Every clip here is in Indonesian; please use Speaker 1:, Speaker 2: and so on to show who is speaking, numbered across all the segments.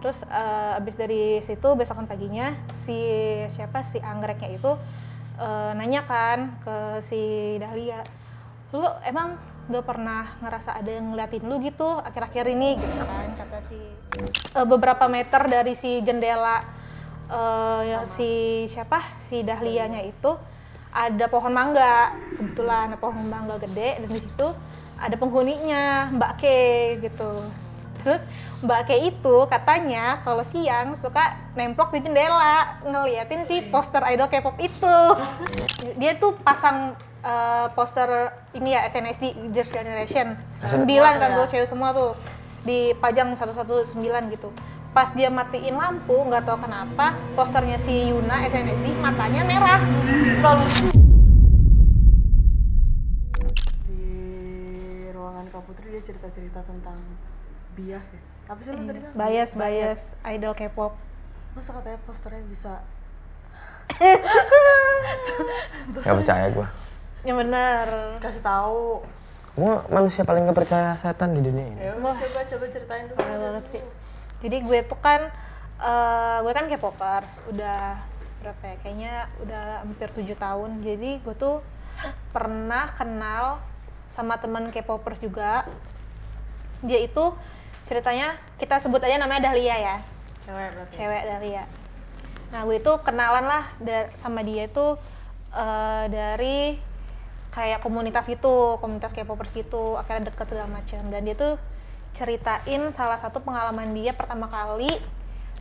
Speaker 1: Terus abis dari situ besokan paginya si Anggreknya itu nanya kan ke si Dahlia, lu emang gak pernah ngerasa ada yang ngeliatin lu gitu akhir-akhir ini gitu kan, kata si beberapa meter dari si jendela si Dahlianya itu ada pohon mangga, kebetulan ada pohon mangga gede dan di situ ada penghuninya, Mbak K gitu. Terus Mbak K itu katanya kalau siang suka nemplok di jendela ngeliatin si poster idol K-pop itu. Dia tuh pasang poster ini ya SNSD Girls' Generation 9 kan tuh, cewek semua tuh dipajang 119 gitu. Pas dia matiin lampu, nggak tahu kenapa posternya si Yuna SNSD matanya merah.
Speaker 2: Di ruangan Kak Putri dia cerita-cerita tentang bias ya. Apa sih lu tadi kan?
Speaker 1: Bias idol K-pop.
Speaker 2: Masa katanya posternya bisa
Speaker 3: Gak percaya gue.
Speaker 1: Ya bener.
Speaker 2: kasih tahu.
Speaker 3: Gue manusia paling gak percaya setan di dunia ini.
Speaker 2: Ya coba ceritain dulu.
Speaker 1: Parah banget sih. Jadi gue tuh kan K-popers udah berapa ya? Kayaknya udah hampir 7 tahun. Jadi gue tuh pernah kenal sama temen K-popers juga. Dia itu ceritanya kita sebut aja namanya Dahlia ya.
Speaker 2: Cewek berarti.
Speaker 1: Cewek Dahlia. Nah gue itu kenalan lah sama dia itu dari kayak komunitas gitu, komunitas K-popers gitu, akhirnya deket segala macam. Dan dia tuh ceritain salah satu pengalaman dia pertama kali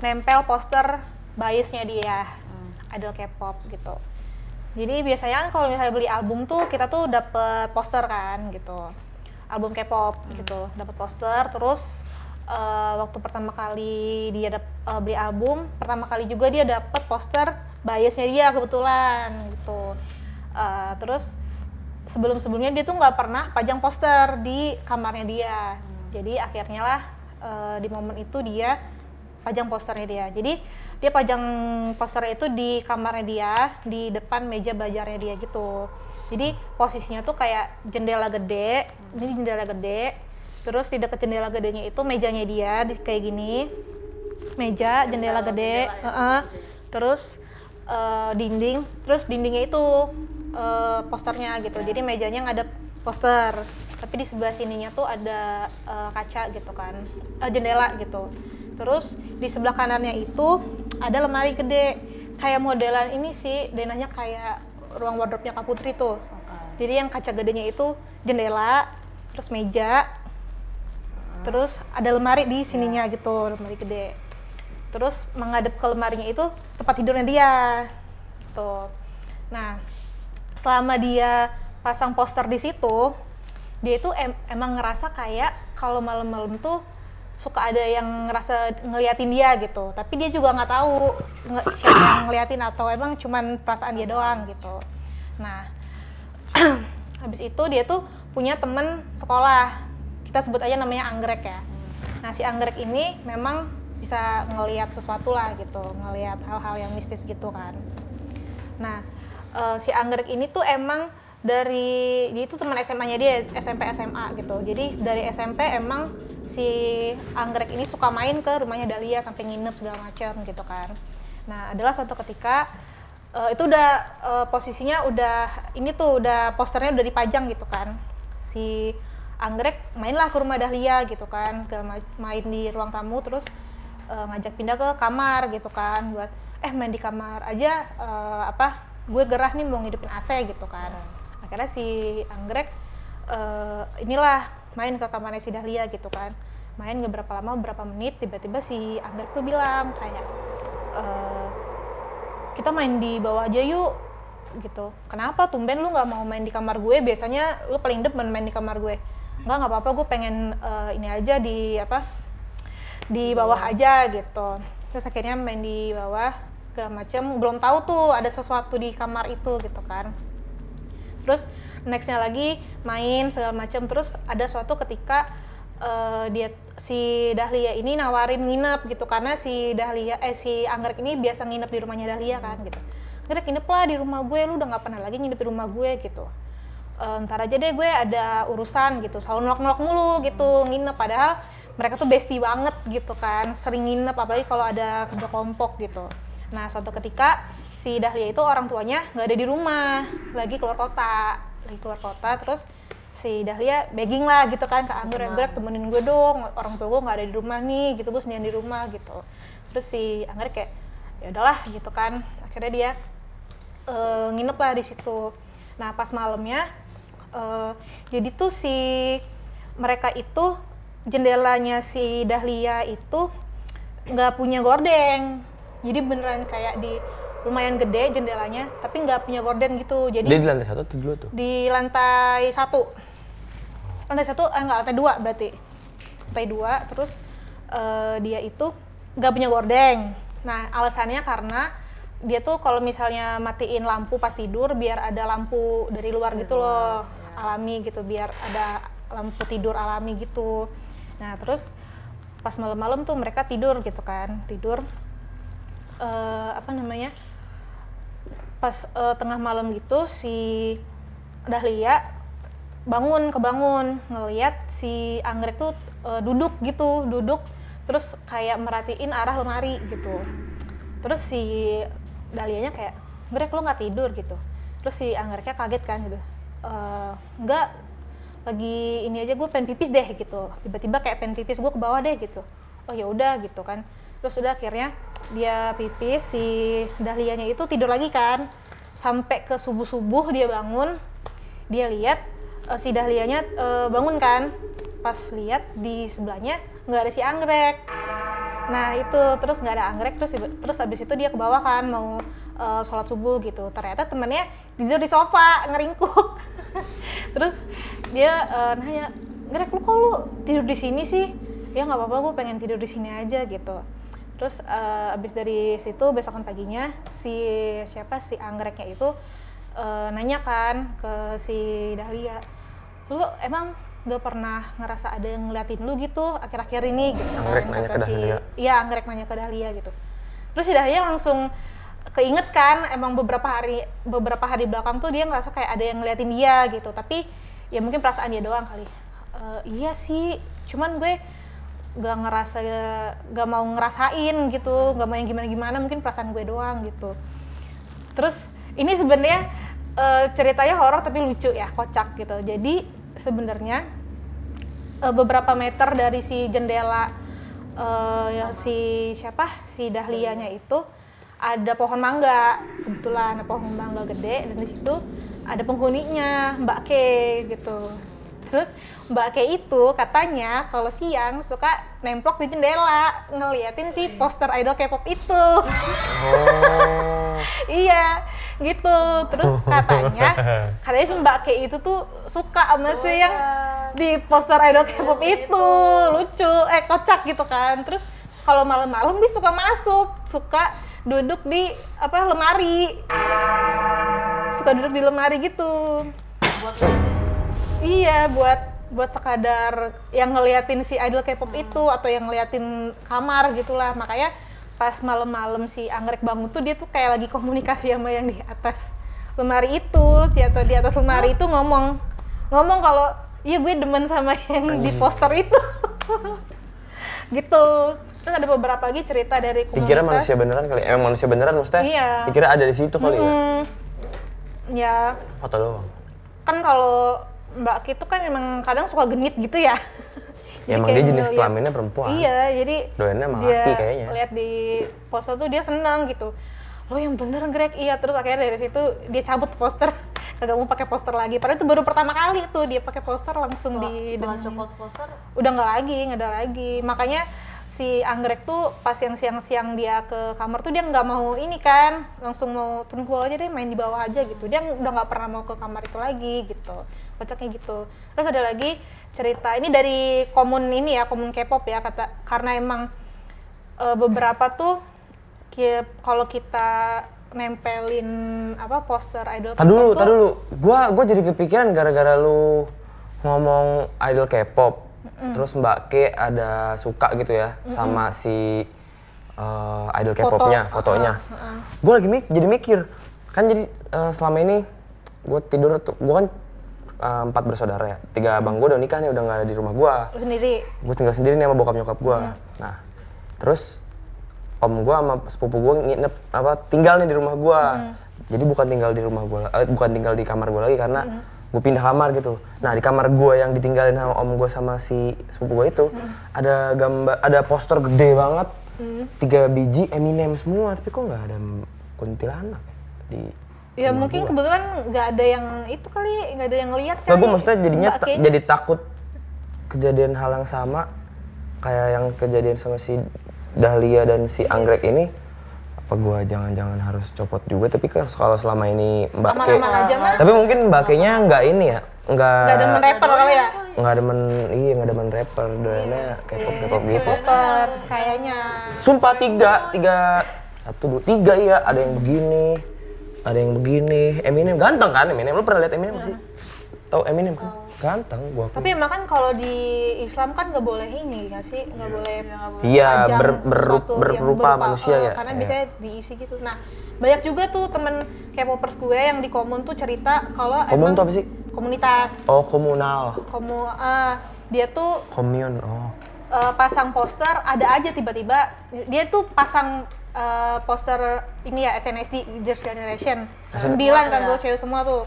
Speaker 1: nempel poster biasnya dia, idol K-pop gitu. Jadi biasanya kan kalau misalnya beli album tuh kita tuh dapet poster kan gitu, album K-pop gitu, dapet poster. Terus waktu pertama kali dia beli album, pertama kali juga dia dapet poster biasnya dia kebetulan gitu. Terus sebelumnya dia tuh nggak pernah pajang poster di kamarnya dia. Jadi akhirnya lah di momen itu dia pajang posternya dia. Jadi dia pajang posternya itu di kamarnya dia, di depan meja belajarnya dia gitu. Jadi posisinya tuh kayak jendela gede, ini jendela gede. Terus di dekat jendela gedenya itu mejanya dia kayak gini. Meja, jendela gede, terus dinding, terus dindingnya itu posternya gitu. Jadi mejanya ngadep poster, tapi di sebelah sininya tuh ada kaca gitu kan, jendela gitu. Terus di sebelah kanannya itu ada lemari gede, kayak modelan ini sih, denahnya kayak ruang wardrobe-nya Kak Putri tuh. Jadi yang kaca gedenya itu jendela, terus meja, terus ada lemari di sininya gitu, lemari gede. Terus menghadap ke lemarinya itu tempat tidurnya dia gitu. Nah, selama dia pasang poster di situ, dia itu emang ngerasa kayak kalau malam-malam tuh suka ada yang ngerasa ngeliatin dia gitu. Tapi dia juga nggak tahu siapa yang ngeliatin atau emang cuman perasaan dia doang gitu. Nah, habis itu dia tuh punya temen sekolah, kita sebut aja namanya Anggrek ya. Nah, si Anggrek ini memang bisa ngelihat sesuatu lah gitu, ngelihat hal-hal yang mistis gitu kan. Nah, si Anggrek ini tuh emang dia itu teman SMA-nya dia, SMP SMA gitu. Jadi dari SMP emang si Anggrek ini suka main ke rumahnya Dahlia sampai nginep segala macam gitu kan. Nah, adalah suatu ketika itu udah posisinya udah ini tuh udah posternya udah dipajang gitu kan. Si Anggrek mainlah ke rumah Dahlia gitu kan, main di ruang tamu, terus ngajak pindah ke kamar gitu kan, buat main di kamar aja, gue gerah nih mau ngidupin AC gitu kan. Akhirnya si Anggrek inilah main ke kamarnya si Dahlia gitu kan, main gak berapa lama, beberapa menit, tiba-tiba si Anggrek tuh bilang kayak kita main di bawah aja yuk gitu. Kenapa tumben lu nggak mau main di kamar gue, biasanya lu paling demen main di kamar gue. Nggak apa-apa, gue pengen ini aja di bawah aja gitu. Terus akhirnya main di bawah segala macem, belum tahu tuh ada sesuatu di kamar itu gitu kan. Terus nextnya lagi main segala macem, terus ada suatu ketika si Dahlia ini nawarin nginep gitu, karena si Anggrek ini biasa nginep di rumahnya Dahlia kan gitu. Anggrek nginep lah di rumah gue, lu udah nggak pernah lagi nginep di rumah gue gitu. Ntar aja deh gue ada urusan gitu, selalu nolak-nolak mulu gitu nginep, padahal mereka tuh bestie banget gitu kan, sering nginep apalagi kalau ada kerja kelompok gitu. Nah suatu ketika si Dahlia itu orang tuanya nggak ada di rumah, lagi keluar kota, terus si Dahlia begging lah gitu kan ke Anggrek, temenin gue dong, orang tua gue nggak ada di rumah nih, gitu gue sendirian di rumah gitu. Terus si Anggrek kayak ya udahlah gitu kan, akhirnya dia nginep lah di situ. Nah pas malamnya jadi tuh si mereka itu jendelanya si Dahlia itu nggak punya gorden, jadi beneran kayak di lumayan gede jendelanya tapi nggak punya gorden gitu. Jadi
Speaker 3: Dia di lantai 1 atau 2 tuh?
Speaker 1: di lantai 1, nggak, lantai 2 berarti, lantai 2. Terus dia itu nggak punya gorden. Nah alasannya karena dia tuh kalau misalnya matiin lampu pas tidur biar ada lampu dari luar gitu loh, alami gitu, biar ada lampu tidur alami gitu. Nah terus pas malam-malam tuh mereka tidur gitu kan, pas tengah malam gitu si Dahlia kebangun ngelihat si Anggrek tuh duduk terus kayak merhatiin arah lemari gitu. Terus si Dahlianya kayak, Anggrek lo nggak tidur gitu. Terus si Anggreknya kaget kan gitu, enggak, lagi ini aja gue pengen pipis deh gitu. Tiba-tiba kayak pengen pipis, gue ke bawah deh gitu. Oh ya udah gitu kan. Terus udah akhirnya dia pipis, si Dahlianya itu tidur lagi kan. Sampai ke subuh-subuh dia bangun, dia lihat si Dahlianya bangun kan. Pas lihat di sebelahnya nggak ada si Anggrek. Nah itu terus nggak ada Anggrek, terus abis itu dia ke bawah kan mau sholat subuh gitu. Ternyata temennya tidur di sofa ngeringkuk. Terus dia nanya, Anggrek lu kok lu tidur di sini sih? Ya nggak apa-apa, gue pengen tidur di sini aja gitu. Terus abis dari situ besokan paginya si Anggreknya itu nanya kan ke si Dahlia, lu emang nggak pernah ngerasa ada yang ngeliatin lu gitu akhir-akhir ini gitu
Speaker 3: Anggrek
Speaker 1: kan,
Speaker 3: nanya
Speaker 1: kata
Speaker 3: ke Dahlia.
Speaker 1: iya Anggrek nanya ke Dahlia gitu. Terus si Dahlia langsung keinget kan, emang beberapa hari belakang tuh dia ngerasa kayak ada yang ngeliatin dia gitu, tapi ya mungkin perasaan dia doang kali. Iya sih, cuman gue gak mau ngerasain gitu, gak mau yang gimana-gimana, mungkin perasaan gue doang gitu. Terus ini sebenarnya ceritanya horor tapi lucu ya, kocak gitu. Jadi sebenarnya beberapa meter dari si jendela si Dahlianya itu ada pohon mangga, kebetulan ada pohon mangga gede, dan di situ ada penghuninya, Mbak Ke gitu. Terus Mbak Ke itu katanya kalau siang suka nemplok di jendela ngeliatin si poster idol K-pop itu.
Speaker 3: Oh.
Speaker 1: Iya, gitu. Terus katanya si Mbak Ke itu tuh suka sama si yang di poster idol K-pop itu. Lucu, kocak gitu kan. Terus kalau malam-malam dia suka suka duduk di lemari. Suka duduk di lemari gitu. Iya, buat sekadar yang ngeliatin si idol K-pop itu atau yang ngeliatin kamar gitulah. Makanya pas malam-malam si Anggrek bangun tuh dia tuh kayak lagi komunikasi sama yang di atas lemari itu, atau di atas lemari itu ngomong kalau iya gue demen sama yang di poster itu. Gitu. Terus ada beberapa lagi cerita dari komunitas.
Speaker 3: Dikira manusia beneran kali, manusia beneran maksudnya?
Speaker 1: Iya.
Speaker 3: Dikira ada di situ kali ya?
Speaker 1: Ya.
Speaker 3: Foto doang.
Speaker 1: Kan kalau Mbak Ki itu kan emang kadang suka genit gitu ya.
Speaker 3: Ya emang dia jenis kelaminnya perempuan.
Speaker 1: Iya, jadi
Speaker 3: doyannya sama
Speaker 1: dia
Speaker 3: laki kayaknya.
Speaker 1: lihat di poster tuh dia senang gitu. Lo yang bener Greg, iya. Terus akhirnya dari situ dia cabut poster, kagak mau pakai poster lagi. Padahal itu baru pertama kali tuh dia pakai poster langsung
Speaker 2: setelah copot poster
Speaker 1: udah nggak ada lagi. Makanya si Anggrek tuh pas yang siang-siang dia ke kamar tuh dia nggak mau ini kan, langsung mau turun ke bawah aja deh, main di bawah aja gitu. Dia udah nggak pernah mau ke kamar itu lagi gitu. Kocaknya gitu. Terus ada lagi cerita ini dari komun K-pop ya, karena emang beberapa tuh kalau kita nempelin poster idol K-pop tuh.
Speaker 3: Tadi dulu. Gua jadi kepikiran gara-gara lu ngomong idol K-pop. Terus Mbak Ke ada suka gitu ya sama si idol K-popnya, fotonya. Gue lagi jadi mikir, kan jadi selama ini gue tidur tuh, gue kan 4 bersaudara ya. 3 abang gue udah nikah nih, udah nggak ada di rumah gue.
Speaker 1: Lu sendiri.
Speaker 3: Gue tinggal sendiri nih sama bokap nyokap gue. Nah, terus om gue sama sepupu gue nginep tinggal nih di rumah gue. Jadi bukan tinggal di rumah gue, bukan tinggal di kamar gue lagi karena gue pindah kamar gitu. Nah di kamar gue yang ditinggalin sama om gue sama si sepupu gue itu ada gambar, ada poster gede banget, 3 biji Eminem semua. Tapi kok nggak ada kuntilanak di
Speaker 1: Ya
Speaker 3: rumah
Speaker 1: mungkin
Speaker 3: gua?
Speaker 1: kebetulan nggak ada yang itu kali, nggak ada yang lihat
Speaker 3: Nggak,
Speaker 1: kali.
Speaker 3: gue maksudnya jadinya
Speaker 1: Mbak kayaknya.
Speaker 3: jadi takut kejadian hal yang sama kayak yang kejadian sama si Dahlia dan si Anggrek ini. Apa gue jangan-jangan harus copot juga? Tapi kan kalau selama ini Mbak Ke,
Speaker 1: Aman-aman aja mah.
Speaker 3: tapi mungkin Mbak Ke-nya nggak ini ya,
Speaker 1: Nggak demen rapper kali ya.
Speaker 3: nggak demen rapper, doyannya K-pop gitu.
Speaker 1: K-popers kayaknya.
Speaker 3: Sumpah tiga, 1, 2, 3 iya, ada yang begini, Eminem ganteng kan Eminem, lu pernah lihat Eminem nggak sih? Tahu Eminem kan? Ganteng gua.
Speaker 1: Tapi emang kan kalau di Islam kan nggak boleh ini nggak sih, nggak boleh
Speaker 3: Iya,
Speaker 1: pajang sesuatu yang
Speaker 3: berupa manusia ya.
Speaker 1: karena
Speaker 3: Iya.
Speaker 1: biasanya diisi gitu. Nah banyak juga tuh temen K-popers gue yang di komun tuh cerita kalau
Speaker 3: Komun
Speaker 1: emang
Speaker 3: tuh apa sih?
Speaker 1: komunitas
Speaker 3: Oh, komunal.
Speaker 1: dia tuh
Speaker 3: Commune. Oh.
Speaker 1: pasang poster, ada aja tiba-tiba dia tuh pasang poster ini ya SNSD Girls' Generation 9 kan tuh cewek semua tuh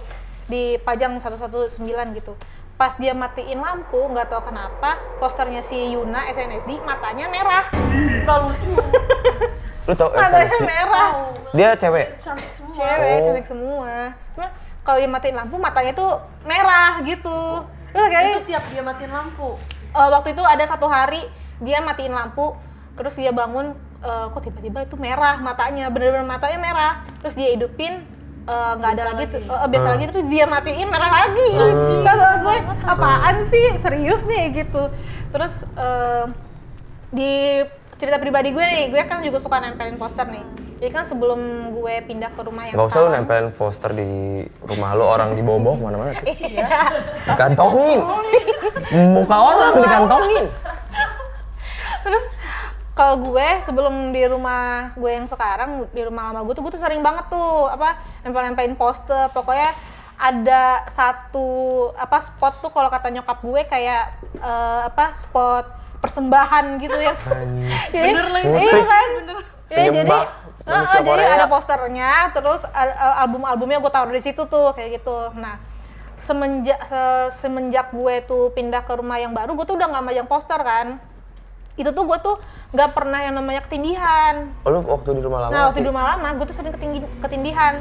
Speaker 1: dipajang 119 gitu. Pas dia matiin lampu nggak tahu kenapa posternya si Yuna SNSD matanya merah.
Speaker 2: Nggak lucu.
Speaker 3: Lu tau
Speaker 1: Matanya
Speaker 3: SNSD?
Speaker 1: merah.
Speaker 3: Dia cewek.
Speaker 2: Cantik semua.
Speaker 1: Cewek
Speaker 3: Oh.
Speaker 1: cantik semua. Cuma kalau dia matiin lampu matanya tuh merah gitu. Terus
Speaker 2: Itu
Speaker 1: kayak
Speaker 2: tiap dia matiin lampu.
Speaker 1: waktu itu ada 1 hari dia matiin lampu, terus dia bangun kok tiba-tiba itu merah matanya, bener-bener matanya merah. Terus dia hidupin nggak ada lagi tuh, biasa lagi terus dia matiin merah lagi. Kata gue apaan sih, serius nih gitu. Terus di cerita pribadi gue nih, gue kan juga suka nempelin poster nih. Jadi kan sebelum gue pindah ke rumah yang
Speaker 3: Gak usah lu
Speaker 1: sekarang,
Speaker 3: nempelin poster di rumah lu, orang dibawa-bawa kemana-mana. Dikantongin. Muka orang dikantongin.
Speaker 1: terus kalau gue sebelum di rumah gue yang sekarang, di rumah lama gue tuh sering banget tuh nempel-nempelin poster. Pokoknya ada satu spot tuh kalau kata nyokap gue kayak spot persembahan gitu ya. Jadi,
Speaker 2: Bener lagi.
Speaker 1: iya
Speaker 3: Musik.
Speaker 1: kan? Ya, jadi
Speaker 3: Penyembah manusia
Speaker 1: jadi
Speaker 3: Korea.
Speaker 1: ada posternya, terus album-albumnya gue taruh di situ tuh kayak gitu. Nah, semenjak gue tuh pindah ke rumah yang baru, gue tuh udah nggak majang poster kan. Itu tuh gue tuh nggak pernah yang namanya ketindihan.
Speaker 3: Oh, lu waktu di rumah lama
Speaker 1: Nah, waktu
Speaker 3: masih-
Speaker 1: di rumah lama, gue tuh sering ketindihan.